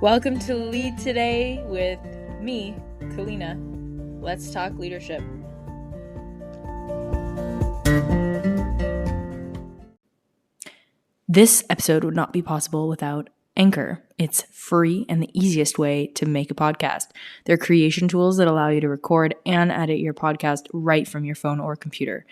Welcome to Lead Today with me, Kalina. Let's talk leadership. This episode would not be possible without Anchor. It's free and the easiest way to make a podcast. They're creation tools that allow you to record and edit your podcast right from your phone or computer.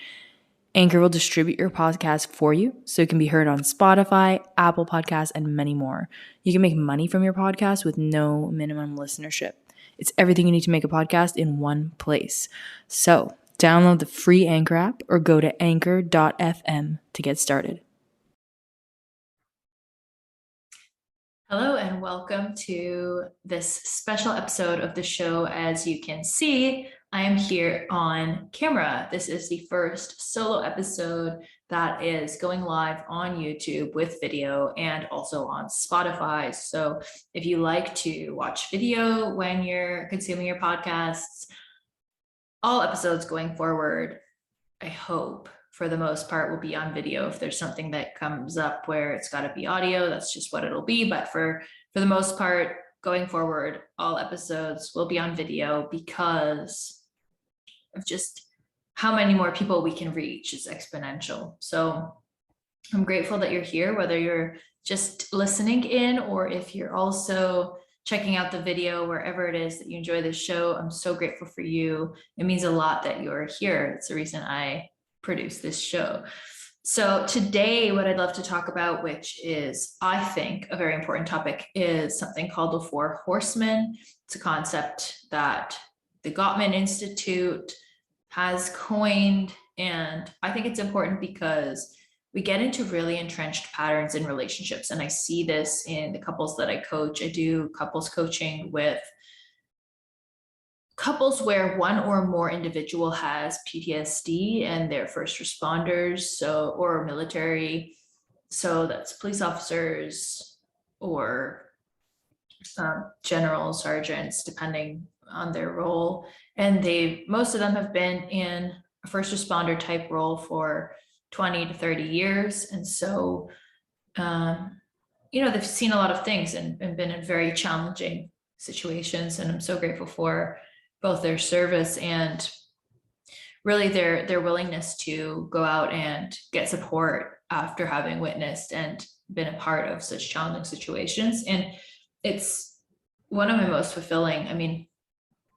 Anchor will distribute your podcast for you so it can be heard on Spotify, Apple Podcasts, and many more. You can make money from your podcast with no minimum listenership. It's everything you need to make a podcast in one place. So, download the free Anchor app or go to anchor.fm to get started. Hello and welcome to this special episode of the show. As you can see, I am here on camera. This is the first solo episode that is going live on YouTube with video and also on Spotify. So if you like to watch video when you're consuming your podcasts, all episodes going forward, I hope, for the most part, will be on video. If there's something that comes up where it's got to be audio, that's just what it'll be. But for the most part, going forward, all episodes will be on video because of just how many more people we can reach is exponential. So I'm grateful that you're here, whether you're just listening in or if you're also checking out the video, wherever it is that you enjoy this show. I'm so grateful for you. It means a lot that you're here. It's the reason I produce this show. So today, what I'd love to talk about, which is, I think, a very important topic, is something called the Four Horsemen. It's a concept that the Gottman Institute has coined, and I think it's important because we get into really entrenched patterns in relationships, and I see this in the couples that I coach. I do couples coaching with couples where one or more individual has PTSD and they're first responders, or military, so that's police officers or generals, sergeants, depending on their role. And most of them have been in a first responder type role for 20 to 30 years. And so, they've seen a lot of things and been in very challenging situations. And I'm so grateful for both their service and really their willingness to go out and get support after having witnessed and been a part of such challenging situations. And it's one of my most fulfilling. I mean,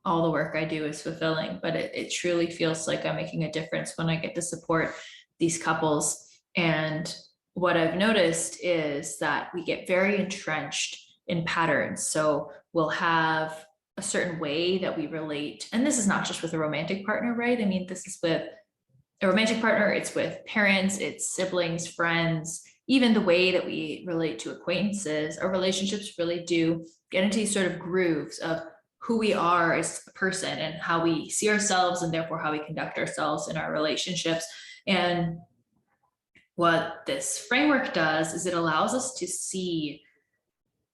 all the work I do is fulfilling, but it truly feels like I'm making a difference when I get to support these couples. And what I've noticed is that we get very entrenched in patterns. So we'll have a certain way that we relate. And this is not just with a romantic partner, right? I mean, this is with a romantic partner, it's with parents, it's siblings, friends, even the way that we relate to acquaintances. Our relationships really do get into these sort of grooves of who we are as a person and how we see ourselves, and therefore how we conduct ourselves in our relationships. And what this framework does is it allows us to see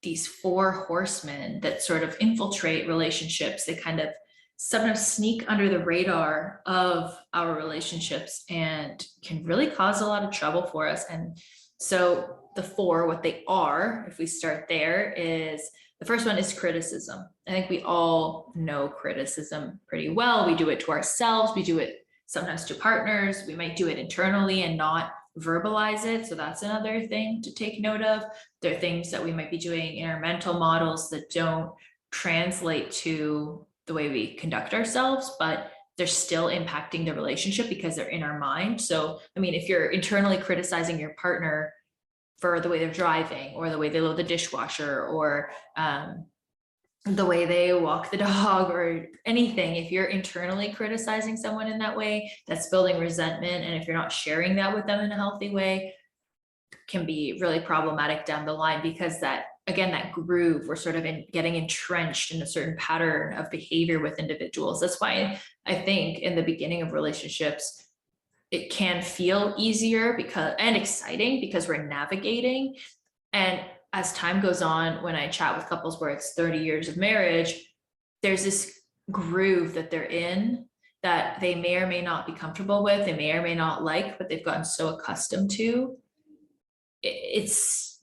these four horsemen that sort of infiltrate relationships. They kind of sometimes sneak under the radar of our relationships and can really cause a lot of trouble for us. And so the four, what they are, if we start there, is the first one is criticism. I think we all know criticism pretty well. We do it to ourselves. We do it sometimes to partners. We might do it internally and not verbalize it. So that's another thing to take note of. There are things that we might be doing in our mental models that don't translate to the way we conduct ourselves, but they're still impacting the relationship because they're in our mind. So, I mean, if you're internally criticizing your partner for the way they're driving or the way they load the dishwasher or the way they walk the dog or anything, if you're internally criticizing someone in that way, that's building resentment. And if you're not sharing that with them in a healthy way, can be really problematic down the line, because that groove, we're sort of getting entrenched in a certain pattern of behavior with individuals. That's why I think in the beginning of relationships, it can feel easier and exciting because we're navigating. And as time goes on, when I chat with couples where it's 30 years of marriage, there's this groove that they're in that they may or may not be comfortable with, they may or may not like, but they've gotten so accustomed to. It's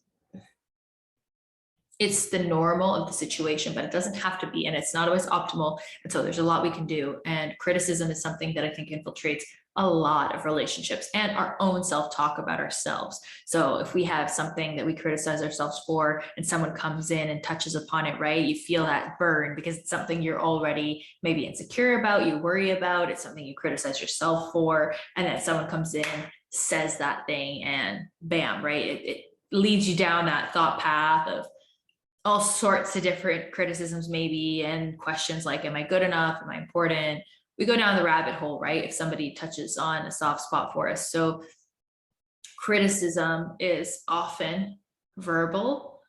it's the normal of the situation, but it doesn't have to be, and it's not always optimal. And so there's a lot we can do. And criticism is something that I think infiltrates a lot of relationships and our own self-talk about ourselves. So if we have something that we criticize ourselves for and someone comes in and touches upon it, right, you feel that burn because it's something you're already maybe insecure about, you worry about, it's something you criticize yourself for, and then someone comes in, says that thing, and bam, right, it leads you down that thought path of all sorts of different criticisms maybe, and questions like, am I good enough? Am I important? We go down the rabbit hole, right? If somebody touches on a soft spot for us. So criticism is often verbal,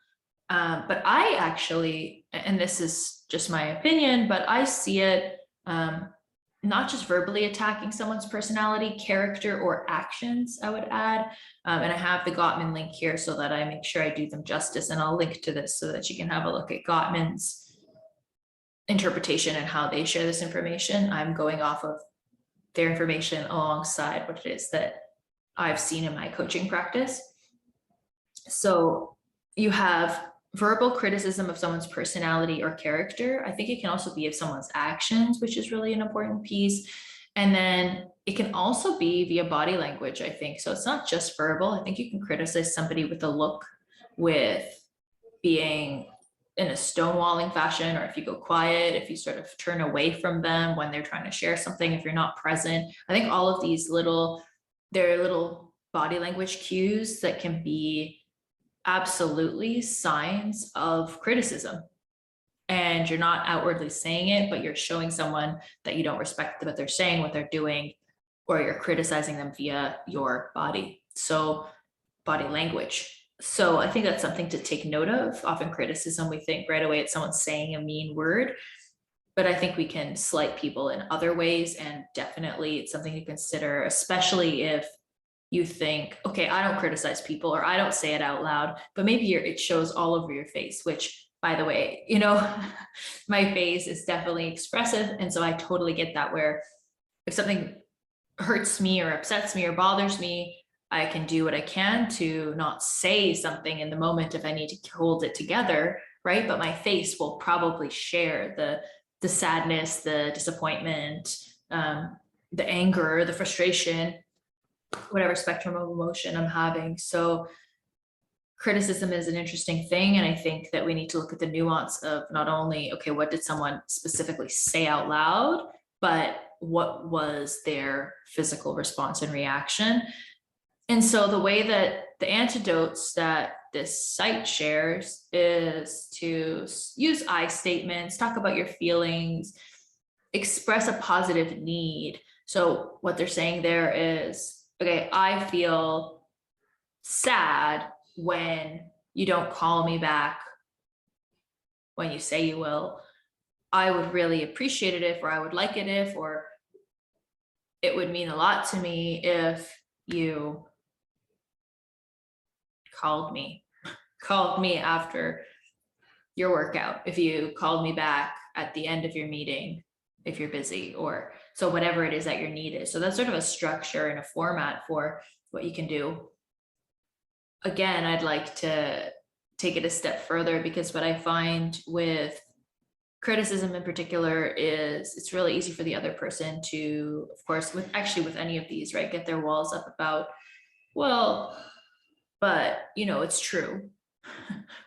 but I actually, and this is just my opinion, but I see it not just verbally attacking someone's personality, character, or actions, I would add. And I have the Gottman link here so that I make sure I do them justice, and I'll link to this so that you can have a look at Gottman's interpretation and how they share this information. I'm going off of their information alongside what it is that I've seen in my coaching practice. So you have verbal criticism of someone's personality or character. I think it can also be of someone's actions, which is really an important piece. And then it can also be via body language, I think. So it's not just verbal. I think you can criticize somebody with a look, with being in a stonewalling fashion, or if you go quiet, if you sort of turn away from them when they're trying to share something, if you're not present. I think all of these they're little body language cues that can be absolutely signs of criticism. And you're not outwardly saying it, but you're showing someone that you don't respect what they're saying, what they're doing, or you're criticizing them via your body. So body language. So I think that's something to take note of. Often criticism, we think right away it's someone saying a mean word, but I think we can slight people in other ways. And definitely it's something to consider, especially if you think, okay, I don't criticize people, or I don't say it out loud, but maybe it shows all over your face, which, by the way, my face is definitely expressive. And so I totally get that, where if something hurts me or upsets me or bothers me, I can do what I can to not say something in the moment if I need to hold it together, right? But my face will probably share the sadness, the disappointment, the anger, the frustration, whatever spectrum of emotion I'm having. So criticism is an interesting thing. And I think that we need to look at the nuance of not only, okay, what did someone specifically say out loud, but what was their physical response and reaction. And so the way that the antidotes that this site shares is to use I statements, talk about your feelings, express a positive need. So what they're saying there is, okay, I feel sad when you don't call me back when you say you will. I would really appreciate it if, or I would like it if, or it would mean a lot to me if you called me after your workout, if you called me back at the end of your meeting, if you're busy, or so whatever it is that your need is. So that's sort of a structure and a format for what you can do. Again, I'd like to take it a step further, because what I find with criticism in particular is it's really easy for the other person to, of course, with any of these, right, get their walls up about, well, but it's true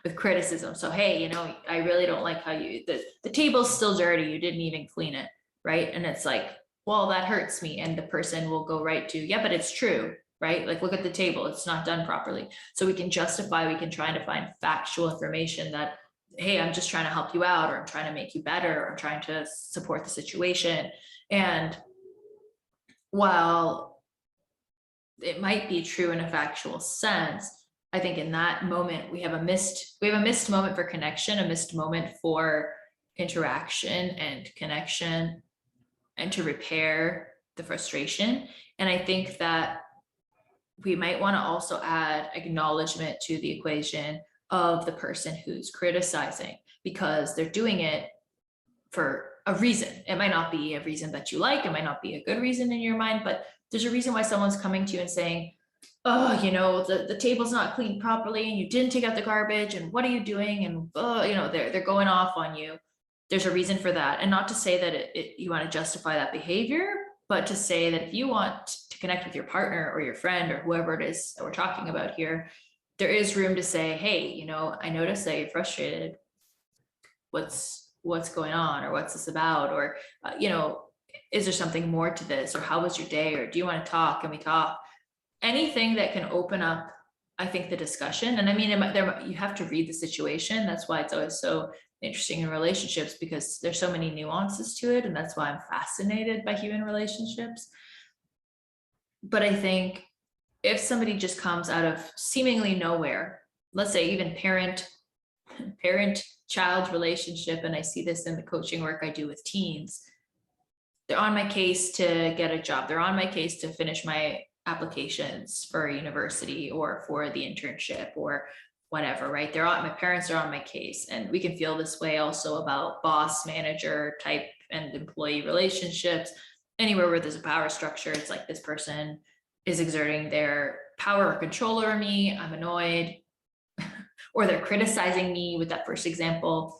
with criticism. So, hey, I really don't like how the table's still dirty, you didn't even clean it, right? And it's like, well, that hurts me. And the person will go right to, yeah, but it's true, right? Like, look at the table, it's not done properly. So we can justify, we can try to find factual information that, hey, I'm just trying to help you out, or I'm trying to make you better, or I'm trying to support the situation. And while it might be true in a factual sense, I think in that moment we have a missed moment for connection, a missed moment for interaction and connection, and to repair the frustration. And I think that we might want to also add acknowledgement to the equation of the person who's criticizing, because they're doing it for a reason. It might not be a reason that you like, it might not be a good reason in your mind, but there's a reason why someone's coming to you and saying, oh, the table's not cleaned properly and you didn't take out the garbage and what are you doing? And they're going off on you. There's a reason for that. And not to say that you want to justify that behavior, but to say that if you want to connect with your partner or your friend or whoever it is that we're talking about here, there is room to say, hey, I noticed that you're frustrated. What's going on, or what's this about? Or, is there something more to this? Or how was your day? Or do you want to talk? Can we talk? Anything that can open up, I think, the discussion. And I mean, you have to read the situation. That's why it's always so interesting in relationships, because there's so many nuances to it. And that's why I'm fascinated by human relationships. But I think if somebody just comes out of seemingly nowhere, let's say even parent-child relationship, and I see this in the coaching work I do with teens, they're on my case to get a job. They're on my case to finish my applications for a university or for the internship or whatever, right? My parents are on my case. And we can feel this way also about boss manager type and employee relationships. Anywhere where there's a power structure, it's like this person is exerting their power or control over me. I'm annoyed, or they're criticizing me with that first example.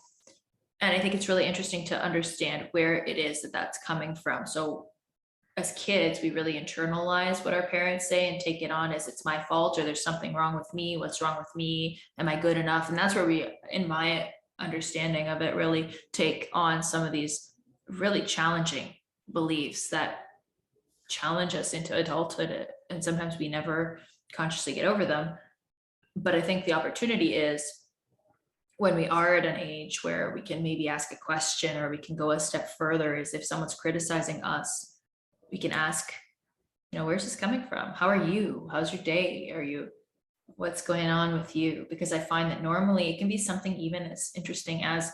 And I think it's really interesting to understand where it is that that's coming from. So as kids, we really internalize what our parents say and take it on as it's my fault, or there's something wrong with me. What's wrong with me? Am I good enough? And that's where we, in my understanding of it, really take on some of these really challenging beliefs that challenge us into adulthood. And sometimes we never consciously get over them. But I think the opportunity is when we are at an age where we can maybe ask a question, or we can go a step further, is if someone's criticizing us, we can ask, where's this coming from? How are you? How's your day? What's going on with you? Because I find that normally it can be something even as interesting as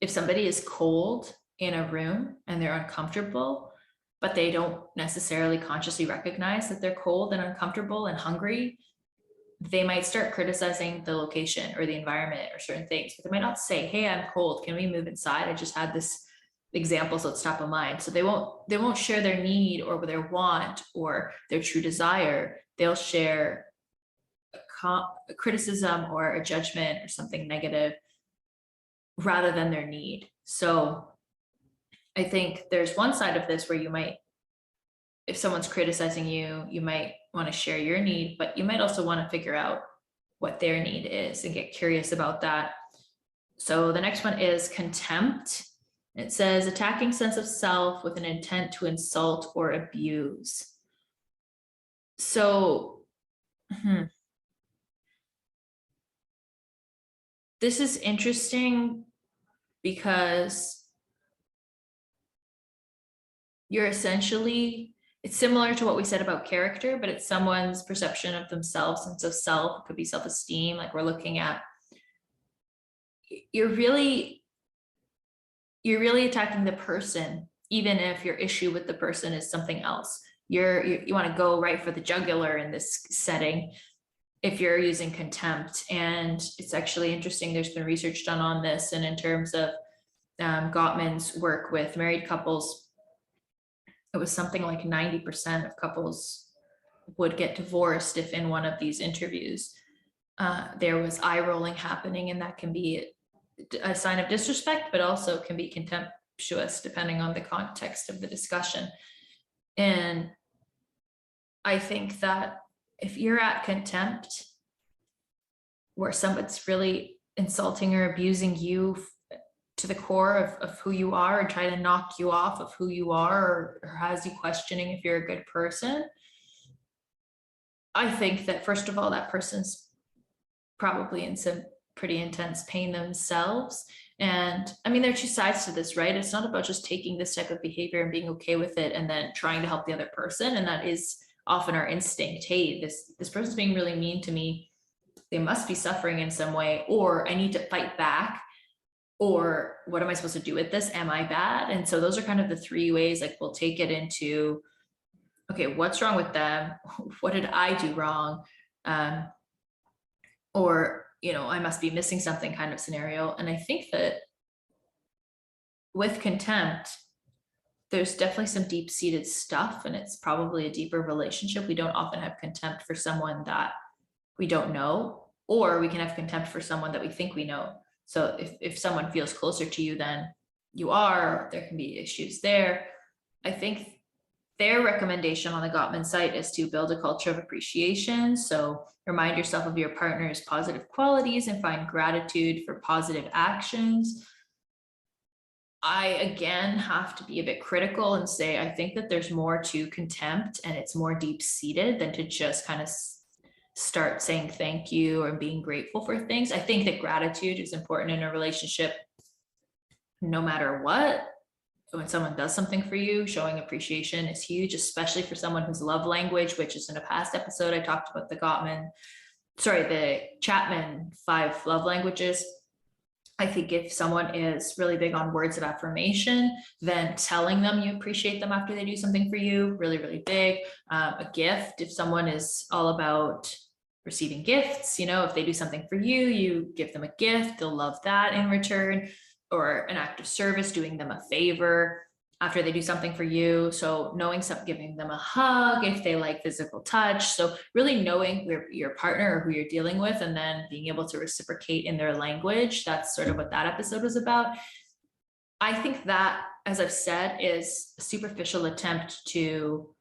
if somebody is cold in a room and they're uncomfortable, but they don't necessarily consciously recognize that they're cold and uncomfortable and hungry, they might start criticizing the location or the environment or certain things, but they might not say, hey, I'm cold. Can we move inside? I just had this example, so it's top of mind. So they won't share their need or their want or their true desire. They'll share a criticism or a judgment or something negative rather than their need. So I think there's one side of this where you might, if someone's criticizing you, you might want to share your need, but you might also want to figure out what their need is and get curious about that. So the next one is contempt. It says attacking sense of self with an intent to insult or abuse. So this is interesting because you're essentially, it's similar to what we said about character, but it's someone's perception of themselves, sense of self. It could be self-esteem, like we're looking at. You're really attacking the person, even if your issue with the person is something else. You want to go right for the jugular in this setting if you're using contempt. And it's actually interesting, there's been research done on this, and in terms of Gottman's work with married couples, it was something like 90% of couples would get divorced if in one of these interviews there was eye rolling happening, and that can be a sign of disrespect, but also can be contemptuous depending on the context of the discussion. And I think that if you're at contempt, where someone's really insulting or abusing you to the core of who you are and try to knock you off of who you are, or has you questioning if you're a good person, I think that first of all, that person's probably in some pretty intense pain themselves. And I mean, there are two sides to this, right? It's not about just taking this type of behavior and being okay with it and then trying to help the other person. And that is often our instinct. Hey, this person's being really mean to me. They must be suffering in some way, or I need to fight back, or what am I supposed to do with this? Am I bad? And so those are kind of the three ways, like we'll take it into, okay, what's wrong with them? What did I do wrong? Or, I must be missing something kind of scenario. And I think that with contempt, there's definitely some deep-seated stuff, and it's probably a deeper relationship. We don't often have contempt for someone that we don't know, or we can have contempt for someone that we think we know. So if someone feels closer to you than you are, there can be issues there. I think their recommendation on the Gottman site is to build a culture of appreciation. So remind yourself of your partner's positive qualities and find gratitude for positive actions. I, again, have to be a bit critical and say, I think that there's more to contempt, and it's more deep-seated than to just kind of start saying thank you or being grateful for things. I think that gratitude is important in a relationship no matter what. When someone does something for you, showing appreciation is huge, especially for someone whose love language, which is in a past episode, I talked about the Chapman 5 love languages. I think if someone is really big on words of affirmation, then telling them you appreciate them after they do something for you, really, really big. A gift, if someone is all about receiving gifts, if they do something for you, you give them a gift, they'll love that in return. Or an act of service, doing them a favor after they do something for you. So knowing giving them a hug if they like physical touch. So really knowing your partner or who you're dealing with, and then being able to reciprocate in their language. That's sort of what that episode was about. I think that, as I've said, is a superficial attempt to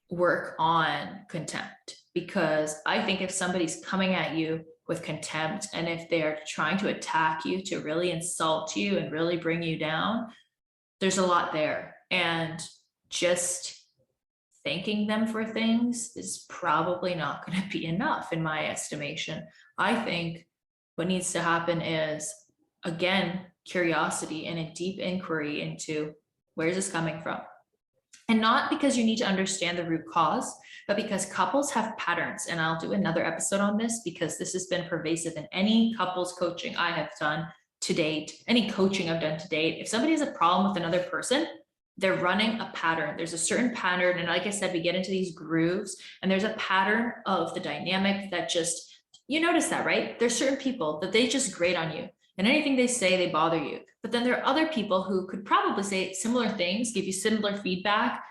work on contempt, because I think if somebody's coming at you with contempt, and if they're trying to attack you, to really insult you and really bring you down, there's a lot there. And just thanking them for things is probably not going to be enough, in my estimation. I think what needs to happen is, again, curiosity and a deep inquiry into where is this coming from. And not because you need to understand the root cause, but because couples have patterns. And I'll do another episode on this, because this has been pervasive in any couples coaching I have done to date, any coaching I've done to date. If somebody has a problem with another person, they're running a pattern. There's a certain pattern. And like I said, we get into these grooves, and there's a pattern of the dynamic that just, you notice that, right? There's certain people that they just grate on you, and anything they say, they bother you. But then there are other people who could probably say similar things, give you similar feedback,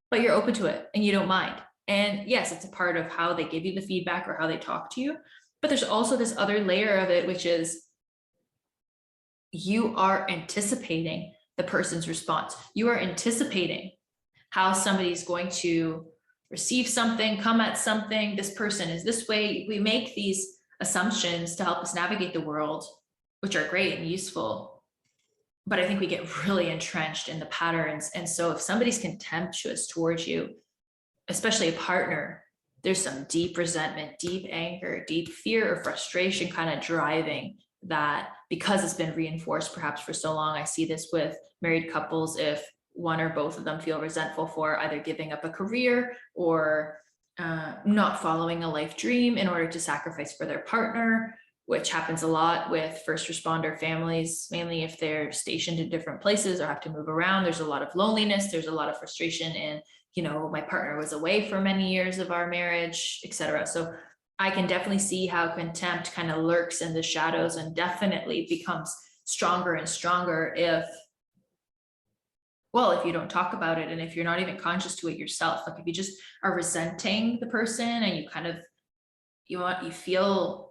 but you're open to it and you don't mind. And yes, it's a part of how they give you the feedback or how they talk to you. But there's also this other layer of it, which is you are anticipating the person's response. You are anticipating how somebody's going to receive something, come at something. This person is this way. We make these assumptions to help us navigate the world, which are great and useful. But I think we get really entrenched in the patterns. And so if somebody's contemptuous towards you, especially a partner, there's some deep resentment, deep anger, deep fear or frustration kind of driving that, because it's been reinforced perhaps for so long. I see this with married couples. If one or both of them feel resentful for either giving up a career or not following a life dream in order to sacrifice for their partner, which happens a lot with first responder families, mainly if they're stationed in different places or have to move around. There's a lot of loneliness. There's a lot of frustration in, my partner was away for many years of our marriage, etc. So I can definitely see how contempt kind of lurks in the shadows and definitely becomes stronger and stronger if you don't talk about it, and if you're not even conscious to it yourself. Like if you just are resenting the person and you kind of, you feel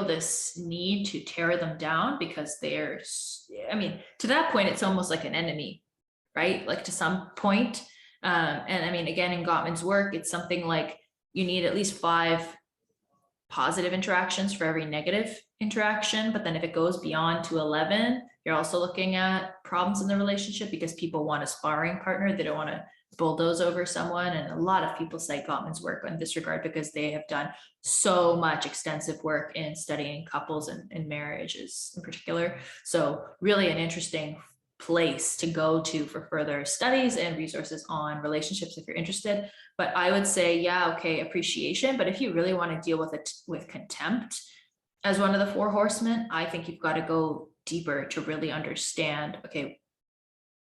this need to tear them down because to that point, it's almost like an enemy, right? Like to some point. And again, in Gottman's work, it's something like you need at least 5 positive interactions for every negative interaction. But then if it goes beyond to 11, you're also looking at problems in the relationship, because people want a sparring partner. They don't want to bulldoze over someone. And a lot of people cite Gottman's work in this regard because they have done so much extensive work in studying couples and marriages in particular. So really an interesting place to go to for further studies and resources on relationships if you're interested. But I would say, appreciation. But if you really want to deal with it with contempt as one of the 4 horsemen, I think you've got to go deeper to really understand, okay,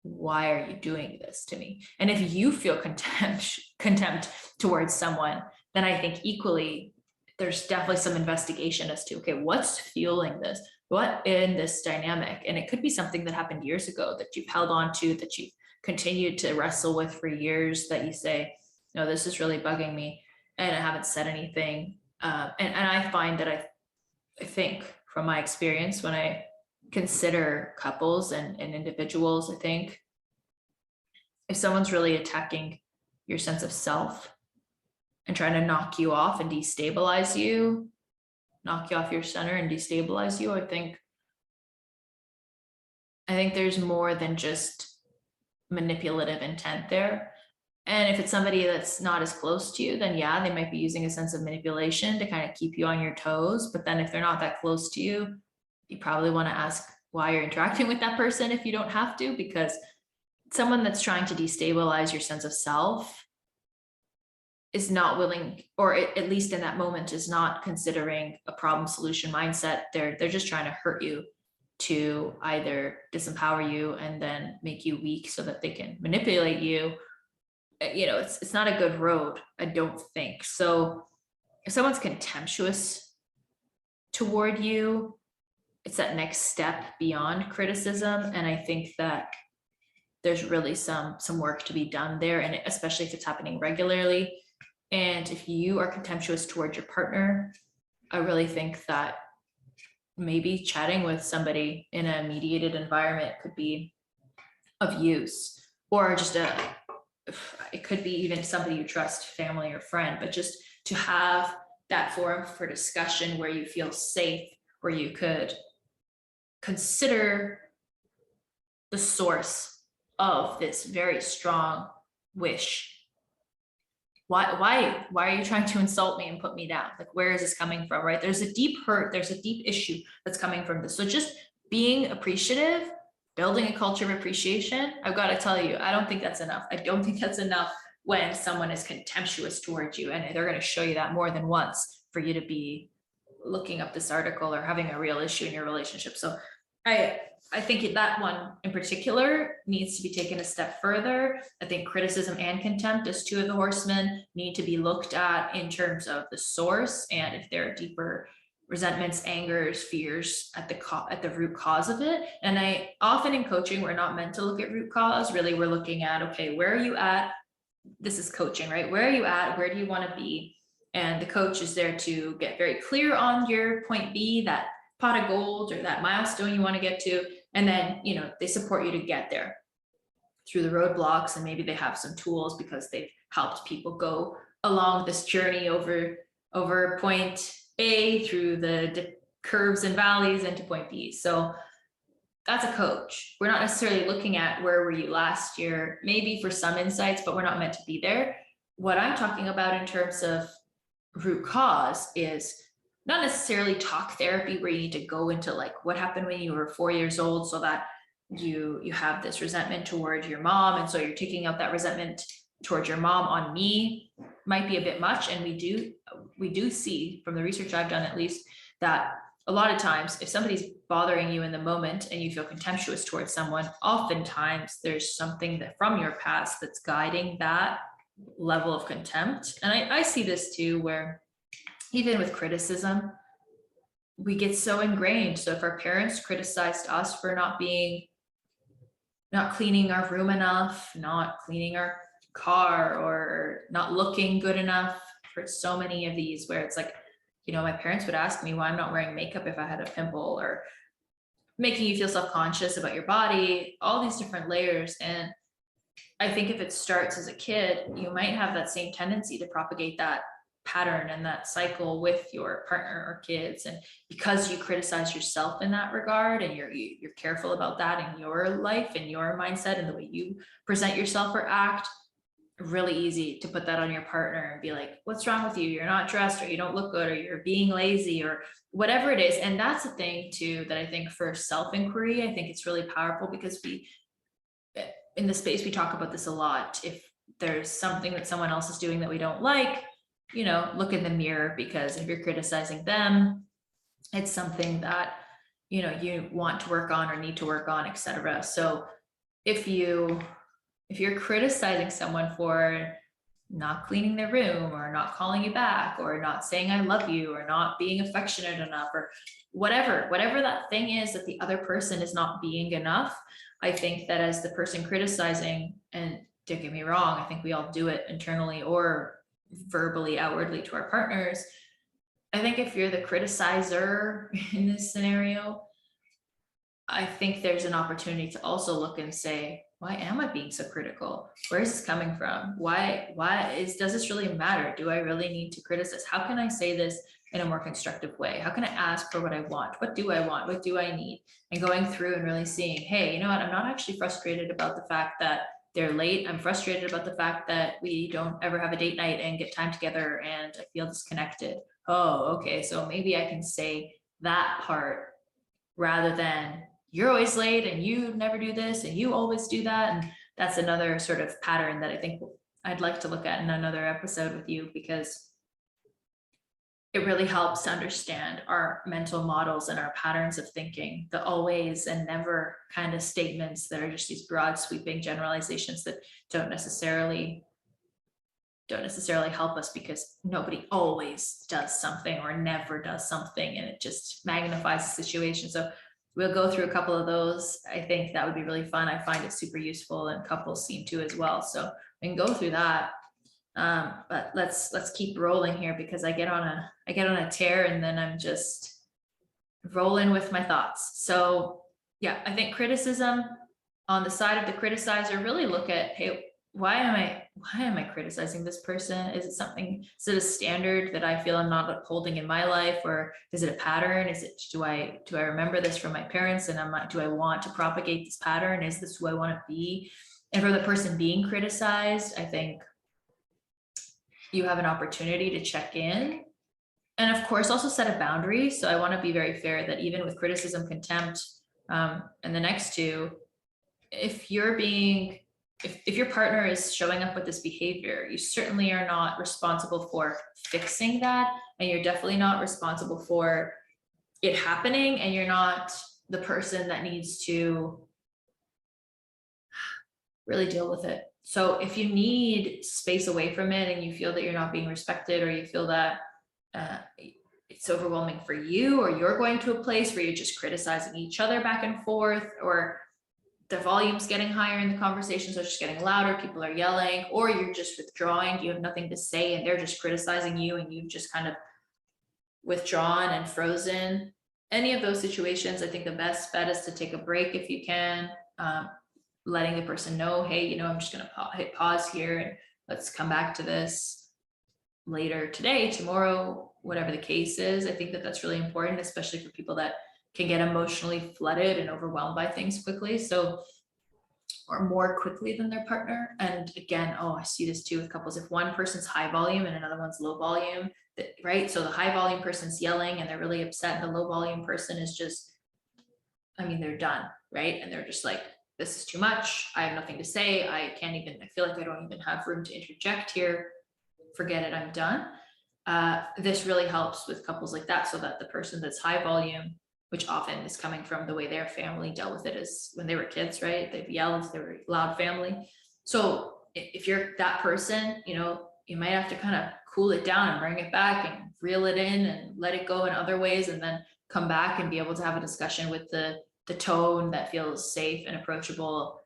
why are you doing this to me? And if you feel contempt towards someone, then I think equally there's definitely some investigation as to, okay, what's fueling this? what in this dynamic? And it could be something that happened years ago that you've held on to, that you've continued to wrestle with for years, that you say, no, this is really bugging me, and I haven't said anything. And I find that I think from my experience, when I consider couples and individuals, I think if someone's really attacking your sense of self and trying to knock you off and destabilize you, knock you off your center and destabilize you, I think there's more than just manipulative intent there. And if it's somebody that's not as close to you, then yeah, they might be using a sense of manipulation to kind of keep you on your toes. But then if they're not that close to you, you probably want to ask why you're interacting with that person if you don't have to, because someone that's trying to destabilize your sense of self is not willing, or at least in that moment is not considering a problem solution mindset. They're just trying to hurt you, to either disempower you and then make you weak so that they can manipulate you. You know, it's not a good road, I don't think. So if someone's contemptuous toward you, it's that next step beyond criticism. And I think that there's really some work to be done there, and especially if it's happening regularly. And if you are contemptuous towards your partner, I really think that maybe chatting with somebody in a mediated environment could be of use, or just it could be even somebody you trust, family or friend, but just to have that forum for discussion where you feel safe, where you could consider the source of this very strong wish. Why are you trying to insult me and put me down? Like, where is this coming from, right? There's a deep hurt, there's a deep issue that's coming from this. So just being appreciative, building a culture of appreciation, I've got to tell you, I don't think that's enough. I don't think that's enough when someone is contemptuous towards you, and they're going to show you that more than once for you to be looking up this article or having a real issue in your relationship. So I think that one in particular needs to be taken a step further. I think criticism and contempt, as two of the horsemen, need to be looked at in terms of the source, and if there are deeper resentments, angers, fears at the root cause of it. And I often in coaching, we're not meant to look at root cause. Really, we're looking at, okay, where are you at? This is coaching, right? Where are you at? Where do you want to be? And the coach is there to get very clear on your point B, that pot of gold or that milestone you want to get to. And then, you know, they support you to get there through the roadblocks, and maybe they have some tools because they've helped people go along this journey over point A through the curves and valleys into point B. So that's a coach. We're not necessarily looking at where were you last year, maybe for some insights, but we're not meant to be there. What I'm talking about in terms of root cause is not necessarily talk therapy where you need to go into like what happened when you were 4 years old, so that you have this resentment toward your mom, and so you're taking out that resentment towards your mom on me. Might be a bit much. And we do see from the research I've done, at least, that a lot of times if somebody's bothering you in the moment and you feel contemptuous towards someone, oftentimes there's something that from your past that's guiding that level of contempt. And I see this too, where even with criticism, we get so ingrained. So if our parents criticized us for not cleaning our room enough, not cleaning our car, or not looking good enough, for so many of these where it's like, you know, my parents would ask me why I'm not wearing makeup if I had a pimple, or making you feel self-conscious about your body, all these different layers. And I think if it starts as a kid, you might have that same tendency to propagate that pattern and that cycle with your partner or kids. And because you criticize yourself in that regard, and you're careful about that in your life and your mindset and the way you present yourself or act, really easy to put that on your partner and be like, what's wrong with you? You're not dressed, or you don't look good, or you're being lazy, or whatever it is. And that's the thing too, that I think for self-inquiry, I think it's really powerful, because in the space, we talk about this a lot. If there's something that someone else is doing that we don't like, you know, look in the mirror, because if you're criticizing them, it's something that, you know, you want to work on or need to work on, etc. So if you're criticizing someone for not cleaning their room, or not calling you back, or not saying I love you, or not being affectionate enough, or whatever that thing is that the other person is not being enough. I think that as the person criticizing, and don't get me wrong, I think we all do it internally or verbally outwardly to our partners. I think if you're the criticizer in this scenario, I think there's an opportunity to also look and say, why am I being so critical? Where is this coming from? Does this really matter? Do I really need to criticize? How can I say this in a more constructive way? How can I ask for what I want? What do I want? What do I need? And going through and really seeing, hey, you know what? I'm not actually frustrated about the fact that they're late. I'm frustrated about the fact that we don't ever have a date night and get time together, and I feel disconnected. Oh, okay. So maybe I can say that part rather than you're always late and you never do this and you always do that. And that's another sort of pattern that I think I'd like to look at in another episode with you, because it really helps to understand our mental models and our patterns of thinking, the always and never kind of statements that are just these broad sweeping generalizations that don't necessarily help us, because nobody always does something or never does something, and it just magnifies the situation. So we'll go through a couple of those. I think that would be really fun. I find it super useful, and couples seem to as well. So we can go through that. But let's keep rolling here, because I get on a tear and then I'm just rolling with my thoughts. So yeah, I think criticism, on the side of the criticizer, really look at, hey, why am I criticizing this person? Is it a standard that I feel I'm not upholding in my life, or is it a pattern? Do I remember this from my parents, and do I want to propagate this pattern? Is this who I want to be? And for the person being criticized, I think you have an opportunity to check in, and of course also set a boundary. So I want to be very fair that even with criticism, contempt, and the next two, if your partner is showing up with this behavior, you certainly are not responsible for fixing that, and you're definitely not responsible for it happening, and you're not the person that needs to really deal with it. So if you need space away from it, and you feel that you're not being respected, or you feel that it's overwhelming for you, or you're going to a place where you're just criticizing each other back and forth, or the volume's getting higher in the conversations, are just getting louder, people are yelling, or you're just withdrawing, you have nothing to say and they're just criticizing you and you've just kind of withdrawn and frozen. Any of those situations, I think the best bet is to take a break if you can, letting the person know, hey, I'm just going to hit pause here and let's come back to this later today, tomorrow, whatever the case is. I think that that's really important, especially for people that can get emotionally flooded and overwhelmed by things quickly. So, or more quickly than their partner. And again, I see this too with couples. If one person's high volume and another one's low volume, right? So the high volume person's yelling and they're really upset, and the low volume person is just, they're done, right? And they're just like, this is too much. I have nothing to say. I feel like I don't even have room to interject here. Forget it, I'm done. This really helps with couples like that, so that the person that's high volume, which often is coming from the way their family dealt with it as when they were kids, right? They've yelled, they were a loud family. So if you're that person, you might have to kind of cool it down and bring it back and reel it in and let it go in other ways, and then come back and be able to have a discussion with the tone that feels safe and approachable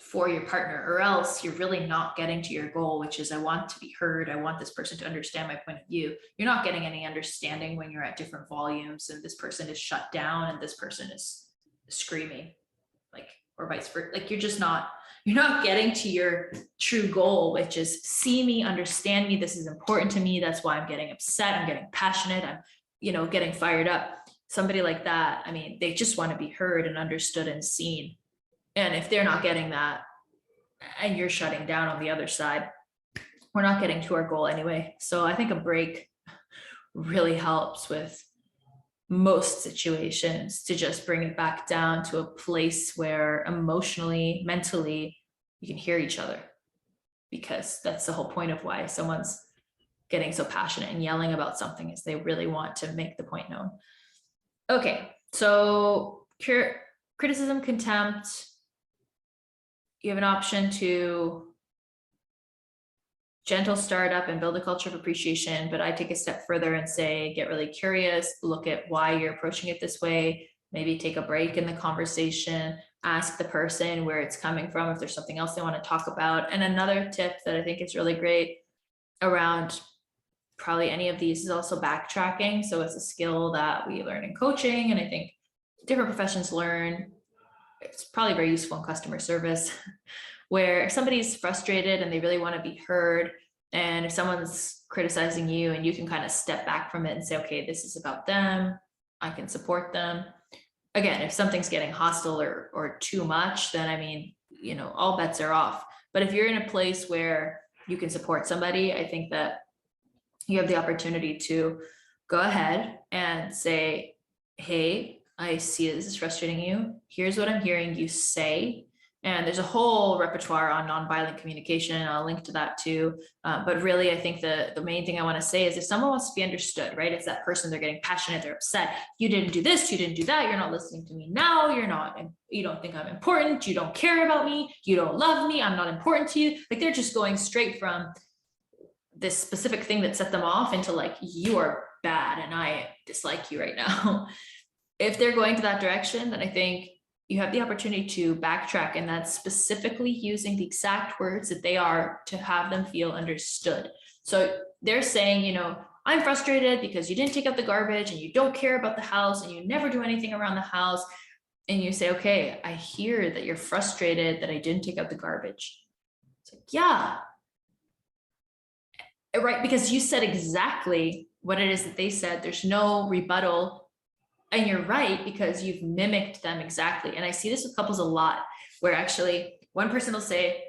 for your partner, or else you're really not getting to your goal, which is, I want to be heard. I want this person to understand my point of view. You're not getting any understanding when you're at different volumes and this person is shut down and this person is screaming, or vice versa. You're not getting to your true goal, which is see me, understand me. This is important to me. That's why I'm getting upset. I'm getting passionate. I'm, getting fired up. Somebody like that, they just want to be heard and understood and seen. And if they're not getting that and you're shutting down on the other side, we're not getting to our goal anyway. So I think a break really helps with most situations, to just bring it back down to a place where emotionally, mentally, you can hear each other, because that's the whole point of why someone's getting so passionate and yelling about something, is they really want to make the point known. Okay, so criticism, contempt. You have an option to gentle startup and build a culture of appreciation. But I take a step further and say, get really curious, look at why you're approaching it this way, maybe take a break in the conversation, ask the person where it's coming from, if there's something else they want to talk about. And another tip that I think is really great around probably any of these is also backtracking. So it's a skill that we learn in coaching, and I think different professions learn. It's probably very useful in customer service, where if somebody's frustrated and they really want to be heard, and if someone's criticizing you and you can kind of step back from it and say, okay, this is about them, I can support them. Again, if something's getting hostile or too much, then I mean, you know, all bets are off. But if you're in a place where you can support somebody, I think that you have the opportunity to go ahead and say, hey, I see this is frustrating you. Here's what I'm hearing you say. And there's a whole repertoire on nonviolent communication. I'll link to that too. But really, I think the main thing I want to say is if someone wants to be understood, right? It's that person, they're getting passionate, they're upset. You didn't do this, you didn't do that. You're not listening to me now. You don't think I'm important. You don't care about me. You don't love me. I'm not important to you. Like they're just going straight from this specific thing that set them off into like, you are bad and I dislike you right now. If they're going to that direction, then I think you have the opportunity to backtrack, and that's specifically using the exact words that they are to have them feel understood. So they're saying, you know, I'm frustrated because you didn't take out the garbage and you don't care about the house and you never do anything around the house. And you say, okay, I hear that you're frustrated that I didn't take out the garbage. It's like, yeah, right, because you said exactly what it is that they said. There's no rebuttal. And you're right, because you've mimicked them exactly. And I see this with couples a lot, where actually one person will say,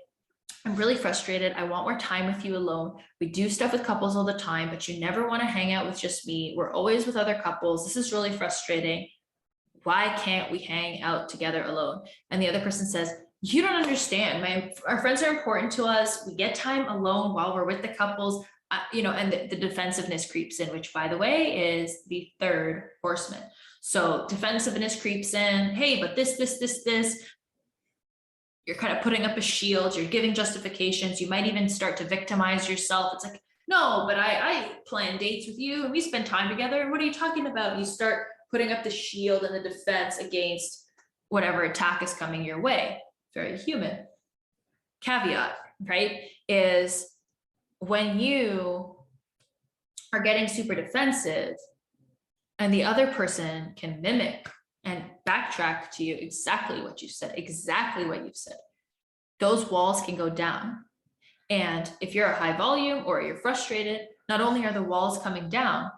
I'm really frustrated. I want more time with you alone. We do stuff with couples all the time, but you never want to hang out with just me. We're always with other couples. This is really frustrating. Why can't we hang out together alone? And the other person says, you don't understand. Our friends are important to us. We get time alone while we're with the couples. You know, and the defensiveness creeps in, which, by the way, is the third horseman. So defensiveness creeps in. Hey, but this. You're kind of putting up a shield. You're giving justifications. You might even start to victimize yourself. It's like, no, but I plan dates with you and we spend time together. What are you talking about? You start putting up the shield and the defense against whatever attack is coming your way. Very human. Caveat, right, is when you are getting super defensive and the other person can mimic and backtrack to you exactly what you said, exactly what you've said, those walls can go down. And if you're a high volume or you're frustrated, not only are the walls coming down,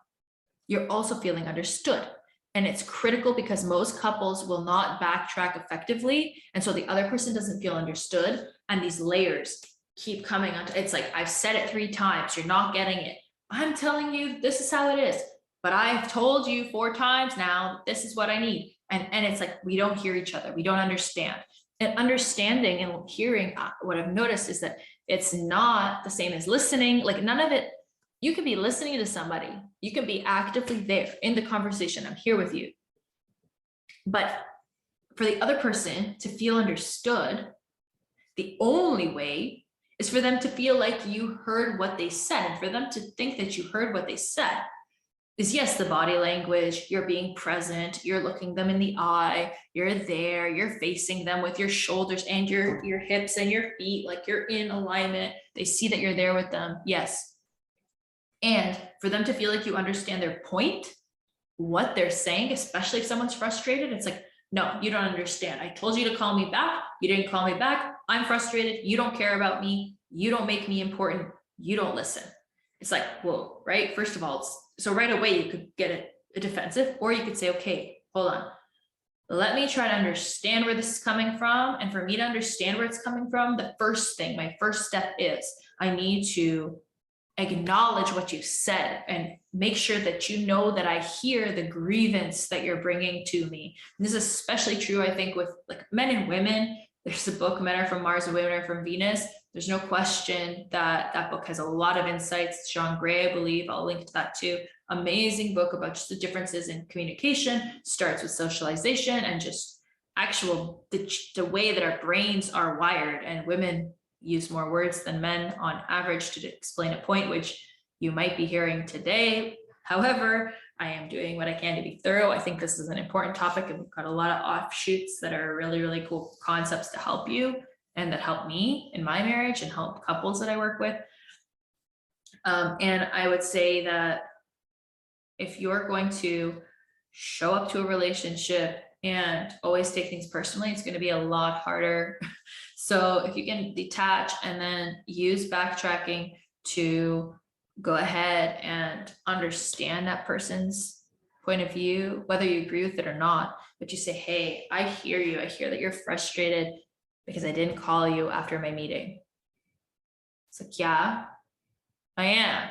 you're also feeling understood. And it's critical because most couples will not backtrack effectively. And so the other person doesn't feel understood. And these layers keep coming on. It's like, I've said it 3 times. You're not getting it. I'm telling you, this is how it is. But I've told you 4 times now, this is what I need. And it's like, we don't hear each other. We don't understand. And understanding and hearing, what I've noticed is that it's not the same as listening. Like none of it, you can be listening to somebody. You can be actively there in the conversation. I'm here with you. But for the other person to feel understood, the only way is for them to feel like you heard what they said. And for them to think that you heard what they said is, yes, the body language, you're being present, you're looking them in the eye, you're there, you're facing them with your shoulders and your hips and your feet, like you're in alignment. They see that you're there with them. Yes. And for them to feel like you understand their point, what they're saying, especially if someone's frustrated, it's like, no, you don't understand. I told you to call me back. You didn't call me back. I'm frustrated. You don't care about me. You don't make me important. You don't listen. It's like, whoa, right? First of all, so right away you could get a defensive, or you could say, okay, hold on. Let me try to understand where this is coming from. And for me to understand where it's coming from, the first thing, my first step is I need to acknowledge what you said and make sure that you know that I hear the grievance that you're bringing to me. And this is especially true, I think, with like men and women. There's a book, Men Are From Mars and Women Are From Venus. There's no question that that book has a lot of insights. John Gray, I believe, I'll link to that too. Amazing book about just the differences in communication. Starts with socialization and just actual the way that our brains are wired. And women use more words than men on average to explain a point, which you might be hearing today. However, I am doing what I can to be thorough. I think this is an important topic, and we've got a lot of offshoots that are really, really cool concepts to help you and that help me in my marriage and help couples that I work with. And I would say that if you're going to show up to a relationship and always take things personally, it's going to be a lot harder. So if you can detach and then use backtracking to go ahead and understand that person's point of view, whether you agree with it or not, but you say, hey, I hear you. I hear that you're frustrated because I didn't call you after my meeting. It's like, yeah, I am.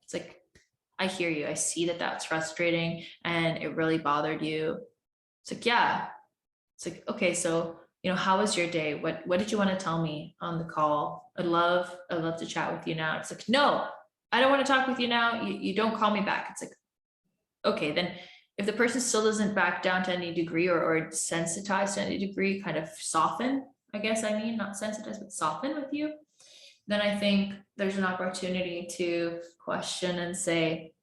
It's like, I hear you. I see that that's frustrating and it really bothered you. It's like, yeah. It's like, okay, so, how was your day? What did you want to tell me on the call? I'd love to chat with you now. It's like, no, I don't want to talk with you now. You don't call me back. It's like, okay, then if the person still doesn't back down to any degree or sensitize to any degree, kind of soften, I guess I mean, not sensitize, but soften with you, then I think there's an opportunity to question and say,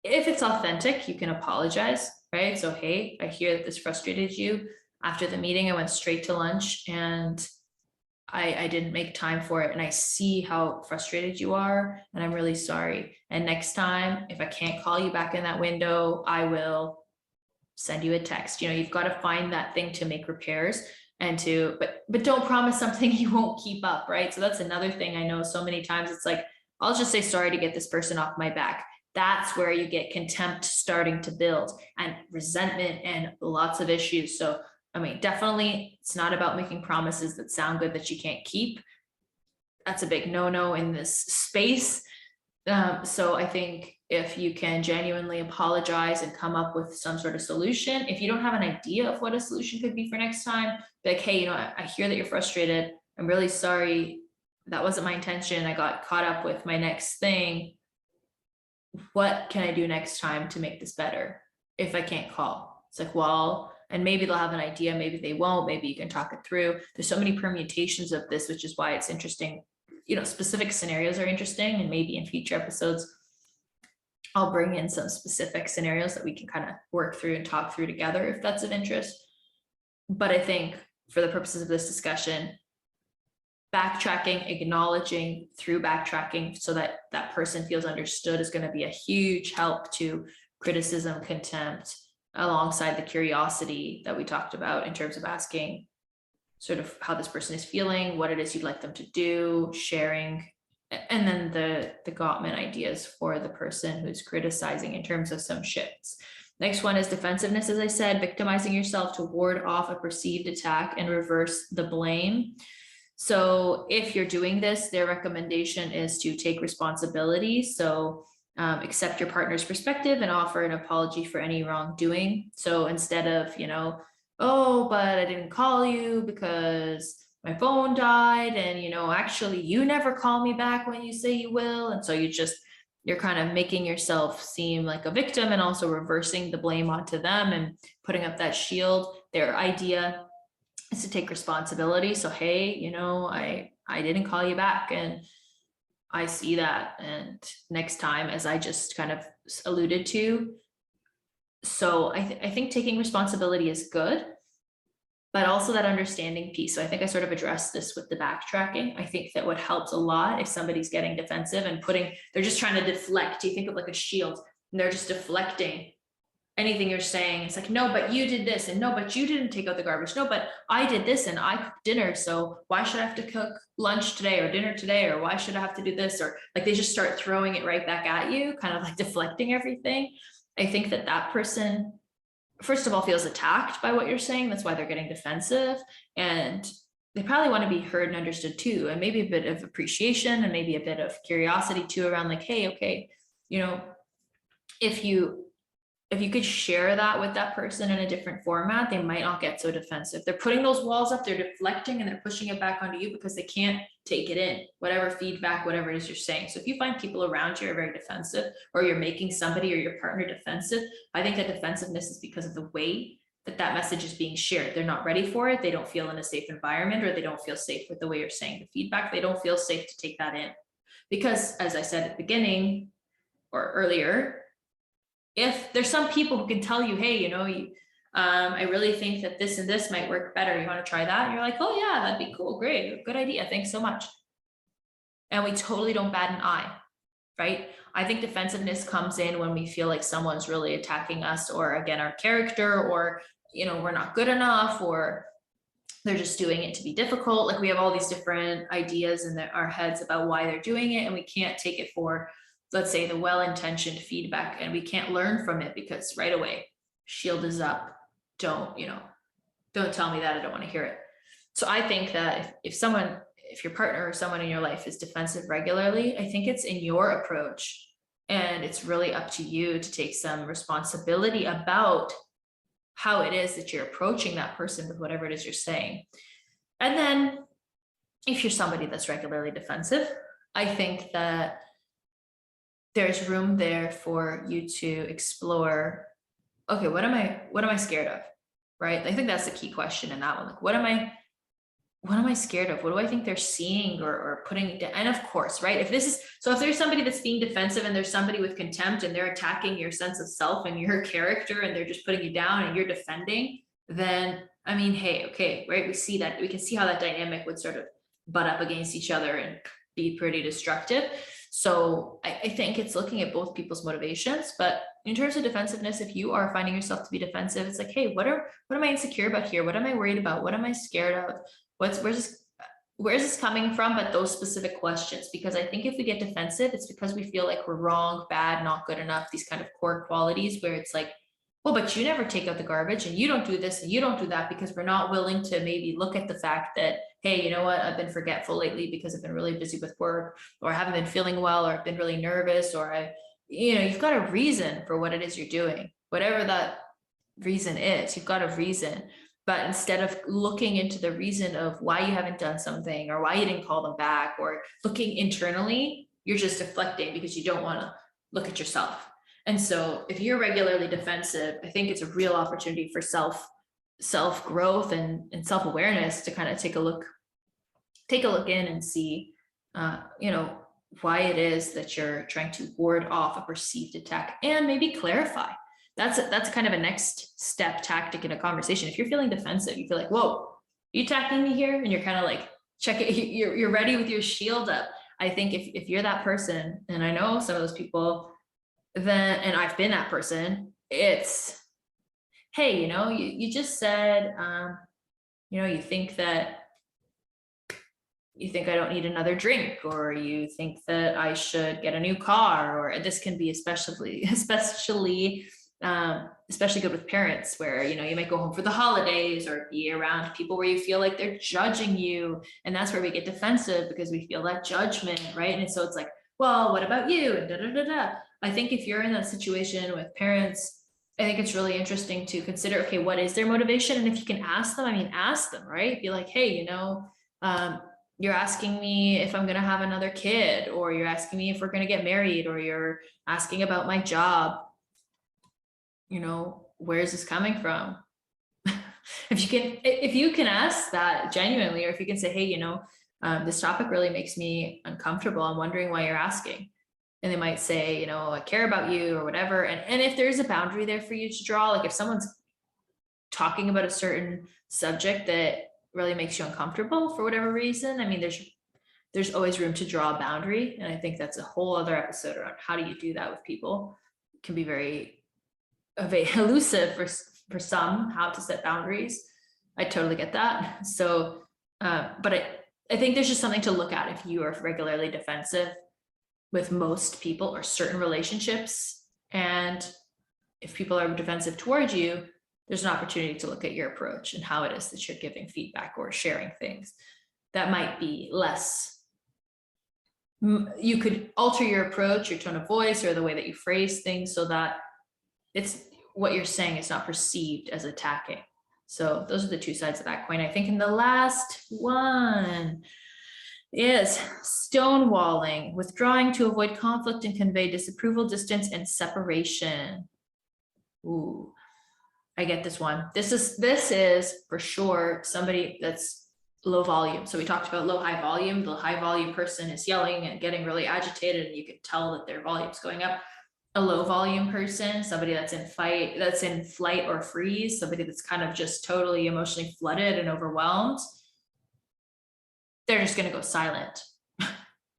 if it's authentic, you can apologize, right? So, hey, I hear that this frustrated you. After the meeting, I went straight to lunch and I didn't make time for it. And I see how frustrated you are, and I'm really sorry. And next time, if I can't call you back in that window, I will send you a text. You've got to find that thing to make repairs and but don't promise something you won't keep up, right? So that's another thing I know so many times. It's like, I'll just say sorry to get this person off my back. That's where you get contempt starting to build and resentment and lots of issues. So, I mean, definitely it's not about making promises that sound good that you can't keep. That's a big no-no in this space. So I think if you can genuinely apologize and come up with some sort of solution, if you don't have an idea of what a solution could be for next time, like, hey, I hear that you're frustrated. I'm really sorry. That wasn't my intention. I got caught up with my next thing. What can I do next time to make this better if I can't call? It's like, well, and maybe they'll have an idea, maybe they won't, maybe you can talk it through. There's so many permutations of this, which is why it's interesting. Specific scenarios are interesting, and maybe in future episodes, I'll bring in some specific scenarios that we can kind of work through and talk through together if that's of interest. But I think for the purposes of this discussion, backtracking, acknowledging through backtracking so that that person feels understood is going to be a huge help to criticism, contempt, alongside the curiosity that we talked about in terms of asking sort of how this person is feeling, what it is you'd like them to do, sharing, and then the Gottman ideas for the person who's criticizing in terms of some shifts. Next one is defensiveness, as I said, victimizing yourself to ward off a perceived attack and reverse the blame. So if you're doing this, their recommendation is to take responsibility. So accept your partner's perspective and offer an apology for any wrongdoing. So instead of, oh, but I didn't call you because my phone died, and actually you never call me back when you say you will. And so you're kind of making yourself seem like a victim and also reversing the blame onto them and putting up that shield. Their idea is to take responsibility. So, hey, I didn't call you back, and I see that. And next time, as I just kind of alluded to, so I think taking responsibility is good, but also that understanding piece. So I think I sort of addressed this with the backtracking. I think that what helps a lot if somebody's getting defensive and they're just trying to deflect. You think of like a shield, and they're just deflecting anything you're saying. It's like, no, but you did this, and no, but you didn't take out the garbage. No, but I did this and I cooked dinner. So why should I have to cook lunch today or dinner today? Or why should I have to do this? Or like, they just start throwing it right back at you, kind of like deflecting everything. I think that person, first of all, feels attacked by what you're saying. That's why they're getting defensive. And they probably want to be heard and understood too. And maybe a bit of appreciation and maybe a bit of curiosity too around like, hey, okay, if you could share that with that person in a different format, they might not get so defensive. They're putting those walls up, they're deflecting, and they're pushing it back onto you because they can't take it in, whatever feedback, whatever it is you're saying. So if you find people around you are very defensive, or you're making somebody or your partner defensive, I think that defensiveness is because of the way that message is being shared. They're not ready for it. They don't feel in a safe environment, or they don't feel safe with the way you're saying the feedback. They don't feel safe to take that in. Because as I said at the beginning or earlier, if there's some people who can tell you, hey, I really think that this and this might work better. You want to try that? And you're like, oh yeah, that'd be cool. Great. Good idea. Thanks so much. And we totally don't bat an eye, right? I think defensiveness comes in when we feel like someone's really attacking us, or again, our character, or, we're not good enough, or they're just doing it to be difficult. Like we have all these different ideas in our heads about why they're doing it. And we can't take it for, let's say, the well-intentioned feedback, and we can't learn from it because right away, shield is up. Don't tell me that. I don't want to hear it. So I think that if your partner or someone in your life is defensive regularly, I think it's in your approach, and it's really up to you to take some responsibility about how it is that you're approaching that person with whatever it is you're saying. And then if you're somebody that's regularly defensive, I think that there's room there for you to explore, okay, what am I scared of? Right? I think that's the key question in that one. Like, what am I scared of? What do I think they're seeing or putting down? And of course, right? If there's somebody that's being defensive, and there's somebody with contempt, and they're attacking your sense of self and your character, and they're just putting you down and you're defending, then I mean, hey, okay, right? We can see how that dynamic would sort of butt up against each other and be pretty destructive. So I think it's looking at both people's motivations. But in terms of defensiveness, if you are finding yourself to be defensive, it's like, hey, what am I insecure about here? What am I worried about? What am I scared of? Where's this coming from? But those specific questions, because I think if we get defensive, it's because we feel like we're wrong, bad, not good enough, these kind of core qualities where it's like, well, but you never take out the garbage, and you don't do this and you don't do that, because we're not willing to maybe look at the fact that, hey, you know what, I've been forgetful lately because I've been really busy with work, or I haven't been feeling well, or I've been really nervous, or you've got a reason for what it is you're doing, whatever that reason is, you've got a reason. But instead of looking into the reason of why you haven't done something, or why you didn't call them back, or looking internally, you're just deflecting because you don't want to look at yourself. And so if you're regularly defensive, I think it's a real opportunity for self growth and self-awareness to kind of take a look in and see, why it is that you're trying to ward off a perceived attack, and maybe clarify. That's kind of a next step tactic in a conversation. If you're feeling defensive, you feel like, whoa, are you attacking me here? And you're kind of like, check it, you're ready with your shield up. I think if you're that person, and I know some of those people, and I've been that person, it's, hey, you just said, you think I don't need another drink, or you think that I should get a new car, or this can be especially good with parents, where, you might go home for the holidays, or be around people where you feel like they're judging you. And that's where we get defensive, because we feel that judgment, right? And so it's like, well, what about you? And da, da, da, da. I think if you're in that situation with parents, I think it's really interesting to consider, okay, what is their motivation? And if you can ask them, right? Be like, hey, you're asking me if I'm going to have another kid, or you're asking me if we're going to get married, or you're asking about my job. Where is this coming from? If you can ask that genuinely, or if you can say, hey, this topic really makes me uncomfortable. I'm wondering why you're asking. And they might say, I care about you, or whatever. And if there's a boundary there for you to draw, like if someone's talking about a certain subject that really makes you uncomfortable for whatever reason, I mean, there's always room to draw a boundary. And I think that's a whole other episode around how do you do that with people. It can be very elusive for some, how to set boundaries. I totally get that. So, but I think there's just something to look at if you are regularly defensive with most people or certain relationships. And if people are defensive towards you, there's an opportunity to look at your approach and how it is that you're giving feedback or sharing things that might be less. You could alter your approach, your tone of voice, or the way that you phrase things so that it's what you're saying is not perceived as attacking. So those are the two sides of that coin. I think in the last one is stonewalling, withdrawing to avoid conflict and convey disapproval, distance, and separation. Ooh. I get this one. This is for sure somebody that's low volume. So we talked about low, high volume. The high volume person is yelling and getting really agitated, and you can tell that their volume's going up. A low volume person, somebody that's in flight or freeze, somebody that's kind of just totally emotionally flooded and overwhelmed, they're just going to go silent.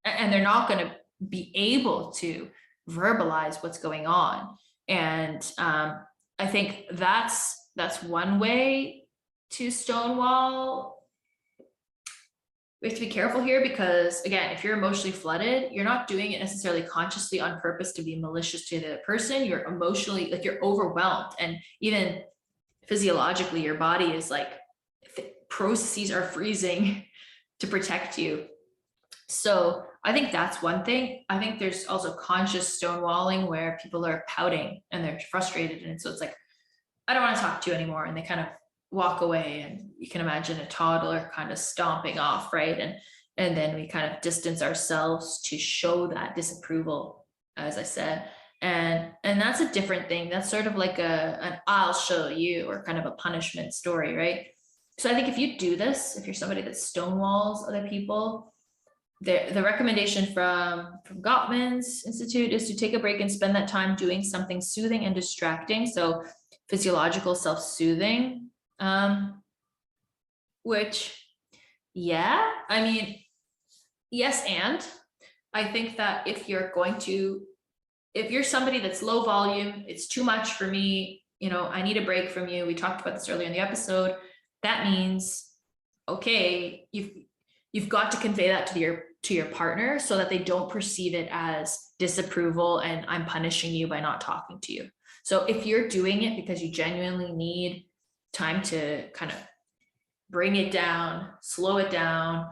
And they're not going to be able to verbalize what's going on. And I think that's one way to stonewall. We have to be careful here because, again, if you're emotionally flooded, you're not doing it necessarily consciously on purpose to be malicious to the other person. You're emotionally, like, you're overwhelmed, and even physiologically your body is like, processes are freezing to protect you. So I think that's one thing. I think there's also conscious stonewalling where people are pouting and they're frustrated, and so it's like, I don't want to talk to you anymore, and they kind of walk away, and you can imagine a toddler kind of stomping off, right? And then we kind of distance ourselves to show that disapproval, as I said. And that's a different thing. That's sort of like an I'll show you, or kind of a punishment story, right? So I think if you do this, if you're somebody that stonewalls other people, the recommendation from Gottman's Institute is to take a break and spend that time doing something soothing and distracting. So physiological self-soothing, which, yeah, I mean, yes. And I think that if you're somebody that's low volume, it's too much for me, I need a break from you. We talked about this earlier in the episode. That means, okay, you've got to convey that to your partner so that they don't perceive it as disapproval and I'm punishing you by not talking to you. So if you're doing it because you genuinely need time to kind of bring it down, slow it down,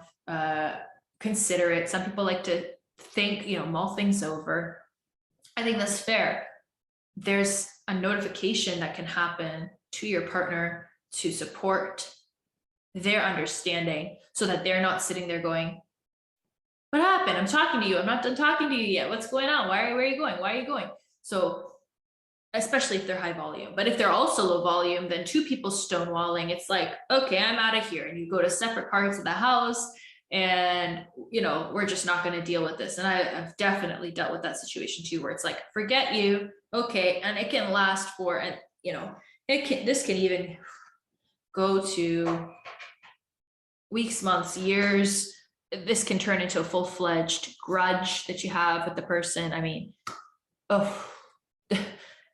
consider it. Some people like to think, mull things over. I think that's fair. There's a notification that can happen to your partner to support their understanding so that they're not sitting there going, what happened? I'm talking to you. I'm not done talking to you yet. What's going on? Where are you going? Why are you going? So especially if they're high volume, but if they're also low volume, then two people stonewalling, it's like, okay, I'm out of here. And you go to separate parts of the house and, we're just not going to deal with this. And I've definitely dealt with that situation too, where it's like, forget you. Okay. And it can last for, and this can even go to weeks, months, years. This can turn into a full-fledged grudge that you have with the person. I mean, you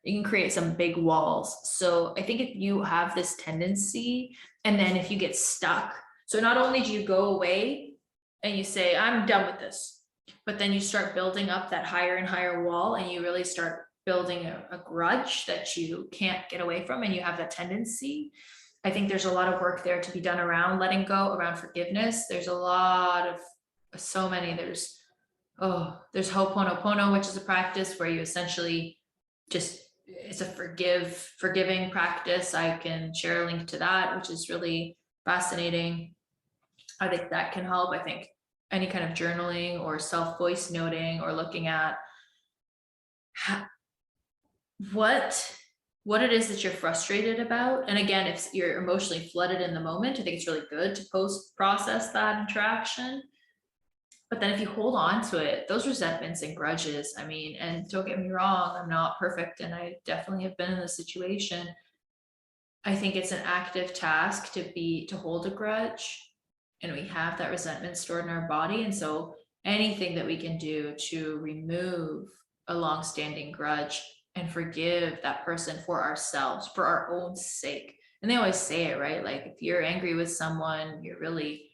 can create some big walls. So I think if you have this tendency, and then if you get stuck, so not only do you go away and you say, I'm done with this, but then you start building up that higher and higher wall, and you really start building a grudge that you can't get away from, and you have that tendency. I think there's a lot of work there to be done around letting go, around forgiveness. There's a lot of, so many, there's Ho'oponopono, which is a practice where you essentially just, it's a forgiving practice. I can share a link to that, which is really fascinating. I think that can help. I think any kind of journaling or self-voice noting, or looking at what it is that you're frustrated about. And again, if you're emotionally flooded in the moment, I think it's really good to process that interaction. But then if you hold on to it, those resentments and grudges, I mean, and don't get me wrong, I'm not perfect, and I definitely have been in this situation. I think it's an active task to hold a grudge, and we have that resentment stored in our body. And so anything that we can do to remove a long-standing grudge and forgive that person for ourselves, for our own sake. And they always say it, right? Like, if you're angry with someone, you're really,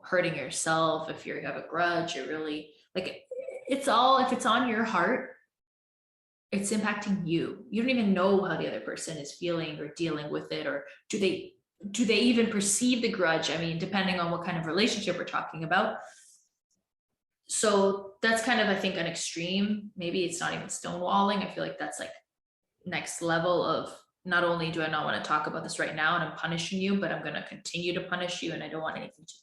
hurting yourself. If you have a grudge, you're really, like, it's all, if it's on your heart, it's impacting you. You don't even know how the other person is feeling or dealing with it, or do they even perceive the grudge? I mean, depending on what kind of relationship we're talking about. So that's kind of, I think, an extreme. Maybe it's not even stonewalling. I feel like that's like next level of, not only do I not want to talk about this right now and I'm punishing you, but I'm going to continue to punish you, and I don't want anything to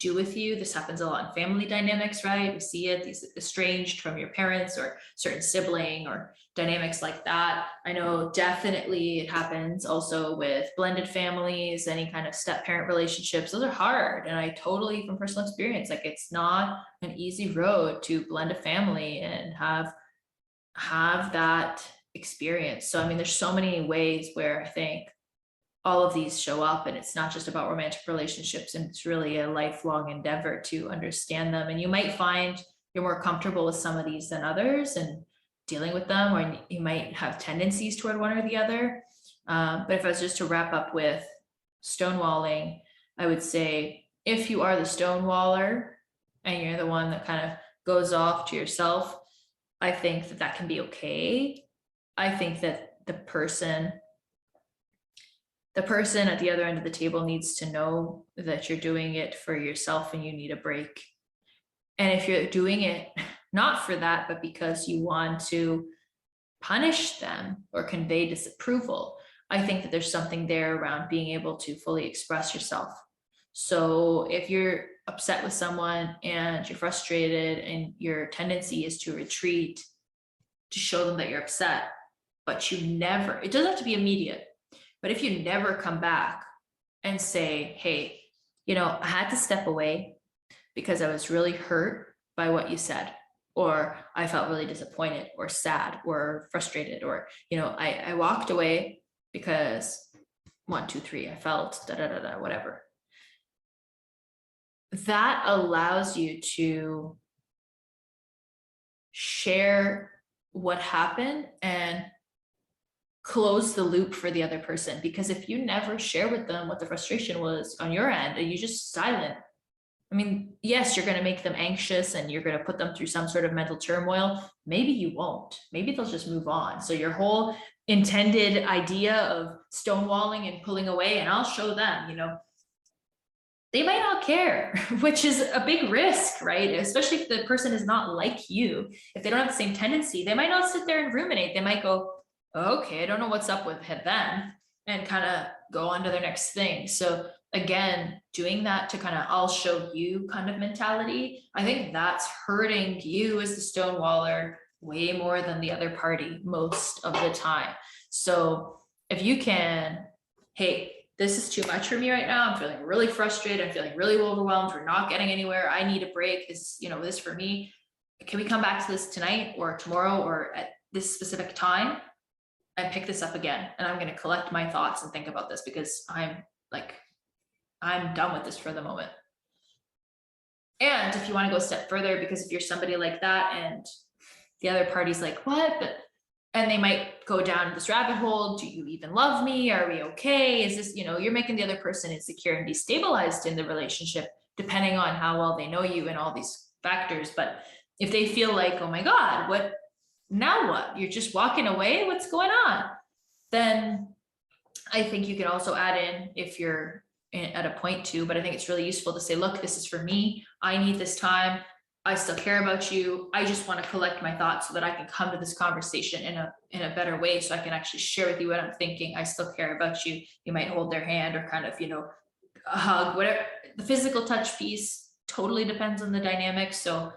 do with you. This happens a lot in family dynamics, right? We see it, these estranged from your parents or certain sibling or dynamics like that. I know definitely it happens also with blended families, any kind of step-parent relationships. Those are hard. And I totally, from personal experience, like it's not an easy road to blend a family and have that experience. So, I mean, there's so many ways where I think all of these show up, and it's not just about romantic relationships, and it's really a lifelong endeavor to understand them. And you might find you're more comfortable with some of these than others and dealing with them, or you might have tendencies toward one or the other. But if I was just to wrap up with stonewalling, I would say if you are the stonewaller and you're the one that kind of goes off to yourself, I think that that can be okay. I think that the person at the other end of the table needs to know that you're doing it for yourself and you need a break. And if you're doing it not for that, but because you want to punish them or convey disapproval, I think that there's something there around being able to fully express yourself. So if you're upset with someone and you're frustrated and your tendency is to retreat, to show them that you're upset, but you never, it doesn't have to be immediate, but if you never come back and say, hey, you know, I had to step away because I was really hurt by what you said, or I felt really disappointed or sad or frustrated, or, you know, I walked away because 1, 2, 3, I felt whatever. That allows you to share what happened and close the loop for the other person. Because if you never share with them what the frustration was on your end and you just silent, I mean, yes, you're going to make them anxious and you're going to put them through some sort of mental turmoil. Maybe you won't. Maybe they'll just move on. So your whole intended idea of stonewalling and pulling away, and I'll show them, you know, they might not care, which is a big risk, right? Especially if the person is not like you. If they don't have the same tendency, they might not sit there and ruminate. They might go, okay, I don't know what's up with them, and kind of go on to their next thing. So again, doing that to kind of I'll show you kind of mentality, I think that's hurting you as the stonewaller way more than the other party most of the time. So if you can, hey, this is too much for me right now. I'm feeling really frustrated. I'm feeling really overwhelmed. We're not getting anywhere. I need a break. This, you know, this for me. Can we come back to this tonight or tomorrow or at this specific time and pick this up again? And I'm going to collect my thoughts and think about this because I'm done with this for the moment. And if you want to go a step further, because if you're somebody like that and the other party's like, what? And they might go down this rabbit hole. Do you even love me? Are we okay? Is this, you know, you're making the other person insecure and destabilized in the relationship, depending on how well they know you and all these factors. But if they feel like, oh my God, what, now what? You're just walking away? What's going on? Then I think you can also add in, if you're at a point to, but I think it's really useful to say, look, this is for me. I need this time. I still care about you. I just want to collect my thoughts so that I can come to this conversation in a better way. So I can actually share with you what I'm thinking. I still care about you. You might hold their hand or kind of, you know, a hug, whatever. The physical touch piece totally depends on the dynamics. So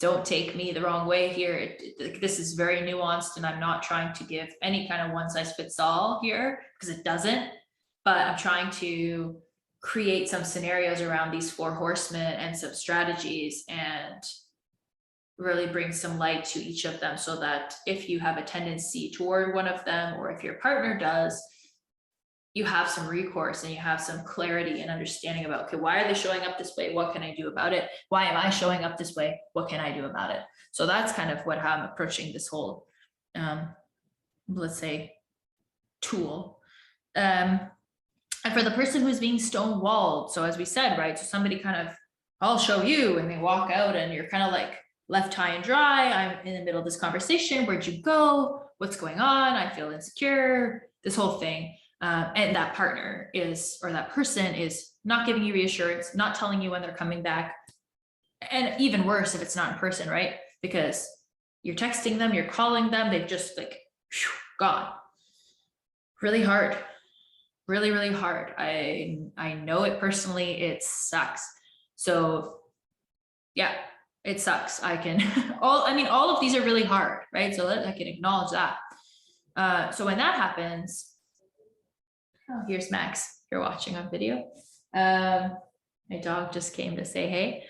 don't take me the wrong way here. This is very nuanced and I'm not trying to give any kind of one size fits all here because it doesn't, but I'm trying to create some scenarios around these 4 horsemen and some strategies and really bring some light to each of them so that if you have a tendency toward one of them, or if your partner does, you have some recourse and you have some clarity and understanding about, okay, why are they showing up this way? What can I do about it? Why am I showing up this way? What can I do about it? So that's kind of what I'm approaching this whole, let's say, tool. And for the person who's being stonewalled, so as we said, right, so somebody kind of, I'll show you, and they walk out and you're kind of like left high and dry. I'm in the middle of this conversation. Where'd you go? What's going on? I feel insecure, this whole thing. And that partner is, or that person is not giving you reassurance, not telling you when they're coming back. And even worse if it's not in person, right? Because you're texting them, you're calling them, they've just like gone. Really hard. Really, really hard. I know it personally, it sucks. So yeah, it sucks. I can, all of these are really hard, right? So I can acknowledge that. So when that happens, oh, here's Max, if you're watching on video. My dog just came to say hey.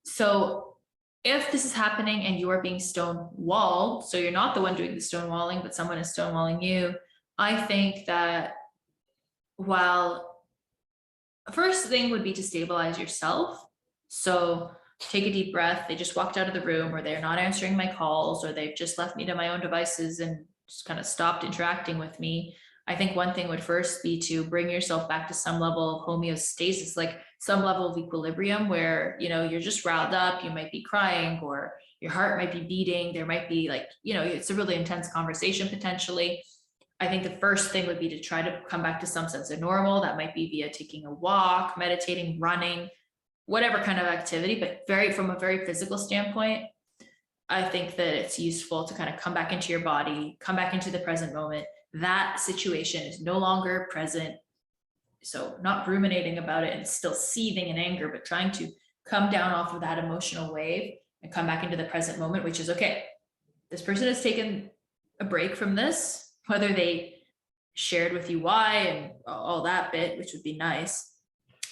So if this is happening and you are being stonewalled, so you're not the one doing the stonewalling, but someone is stonewalling you, I think that while first thing would be to stabilize yourself. So take a deep breath. They just walked out of the room, or they're not answering my calls, or they've just left me to my own devices and just kind of stopped interacting with me. I think one thing would first be to bring yourself back to some level of homeostasis, like some level of equilibrium where, you're just riled up, you might be crying, or your heart might be beating. There might be like, it's a really intense conversation potentially. I think the first thing would be to try to come back to some sense of normal. That might be via taking a walk, meditating, running, whatever kind of activity, but from a very physical standpoint, I think that it's useful to kind of come back into your body, come back into the present moment. That situation is no longer present. So not ruminating about it and still seething in anger, but trying to come down off of that emotional wave and come back into the present moment, which is, okay, this person has taken a break from this, whether they shared with you why and all that bit, which would be nice.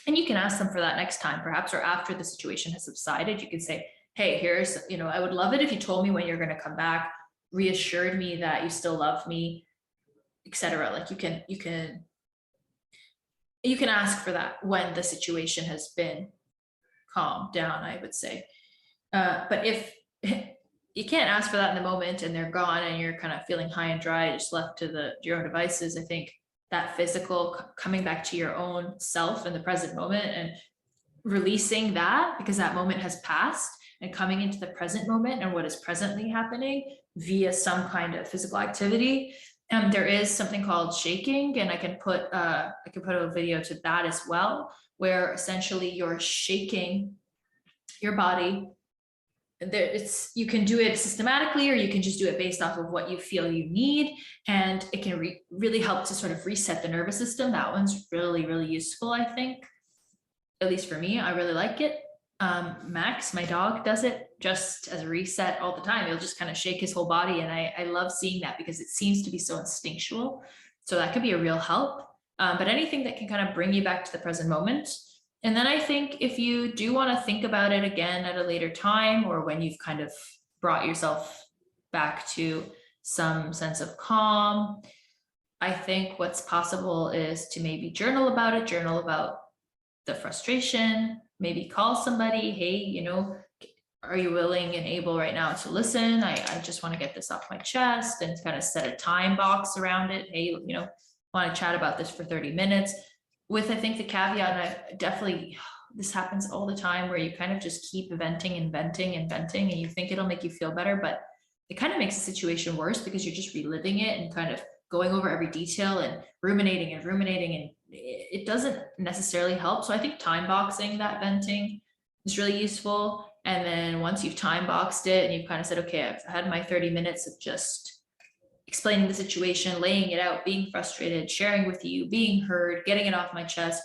And you can ask them for that next time, perhaps, or after the situation has subsided, you can say, hey, here's, I would love it if you told me when you're going to come back, reassured me that you still love me, etc. Like you can ask for that when the situation has been calmed down, I would say. But if you can't ask for that in the moment and they're gone and you're kind of feeling high and dry, just left to your own devices, I think that physical coming back to your own self in the present moment and releasing that, because that moment has passed, and coming into the present moment and what is presently happening via some kind of physical activity. There is something called shaking, and I can put a video to that as well, where essentially you're shaking your body. You can do it systematically, or you can just do it based off of what you feel you need, and it can really help to sort of reset the nervous system. That one's really, really useful, I think, at least for me. I really like it. Max, my dog, does it just as a reset all the time. He'll just kind of shake his whole body, and I love seeing that because it seems to be so instinctual. So that could be a real help. But anything that can kind of bring you back to the present moment. And then I think if you do want to think about it again at a later time, or when you've kind of brought yourself back to some sense of calm, I think what's possible is to maybe journal about the frustration, maybe call somebody, hey, are you willing and able right now to listen? I just want to get this off my chest, and kind of set a time box around it. Hey, want to chat about this for 30 minutes. With, I think, the caveat, this happens all the time, where you kind of just keep venting and venting and venting, and you think it'll make you feel better, but it kind of makes the situation worse because you're just reliving it and kind of going over every detail and ruminating, and it doesn't necessarily help. So I think time boxing that venting is really useful. And then once you've time boxed it and you've kind of said, okay, I've had my 30 minutes of just explaining the situation, laying it out, being frustrated, sharing with you, being heard, getting it off my chest,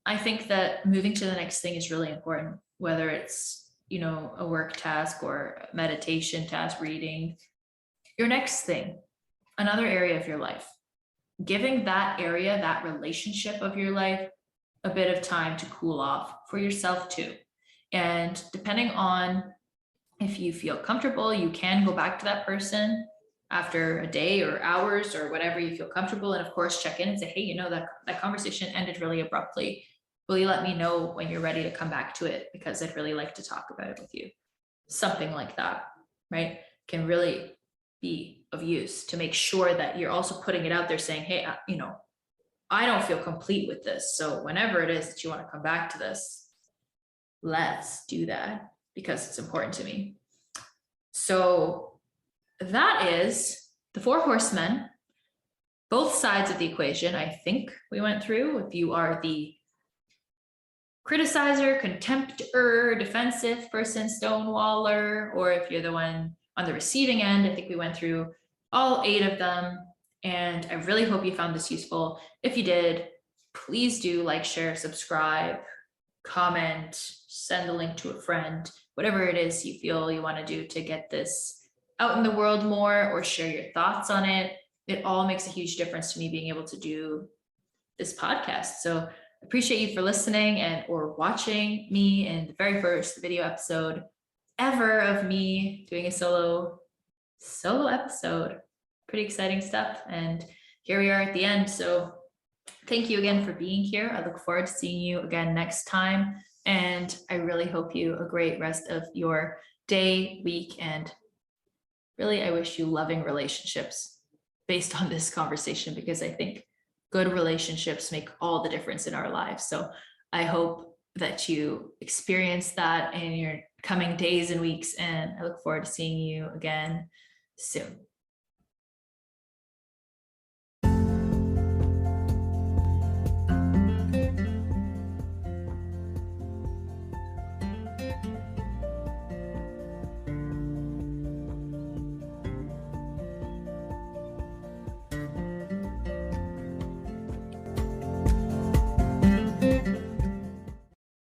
I think that moving to the next thing is really important, whether it's, a work task or a meditation task, reading. Your next thing, another area of your life, giving that area, that relationship of your life, a bit of time to cool off for yourself too. And depending on if you feel comfortable, you can go back to that person after a day or hours or whatever you feel comfortable. And of course, check in and say, hey, that conversation ended really abruptly. Will you let me know when you're ready to come back to it? Because I'd really like to talk about it with you. Something like that, right? Can really be of use to make sure that you're also putting it out there saying, hey, I don't feel complete with this. So whenever it is that you want to come back to this, let's do that because it's important to me. So that is the Four Horsemen, both sides of the equation. I think we went through. If you are the criticizer, contemptor, defensive person, stonewaller, or if you're the one on the receiving end, I think we went through all 8 of them. And I really hope you found this useful. If you did, please do like, share, subscribe, comment, send a link to a friend, whatever it is you feel you want to do to get this out in the world more, or share your thoughts on it. It all makes a huge difference to me being able to do this podcast. So appreciate you for listening and or watching me in the very first video episode ever of me doing a solo episode. Pretty exciting stuff. And here we are at the end. So thank you again for being here. I look forward to seeing you again next time. And I really hope you a great rest of your day, week, and really, I wish you loving relationships based on this conversation, because I think good relationships make all the difference in our lives. So I hope that you experience that in your coming days and weeks, and I look forward to seeing you again soon.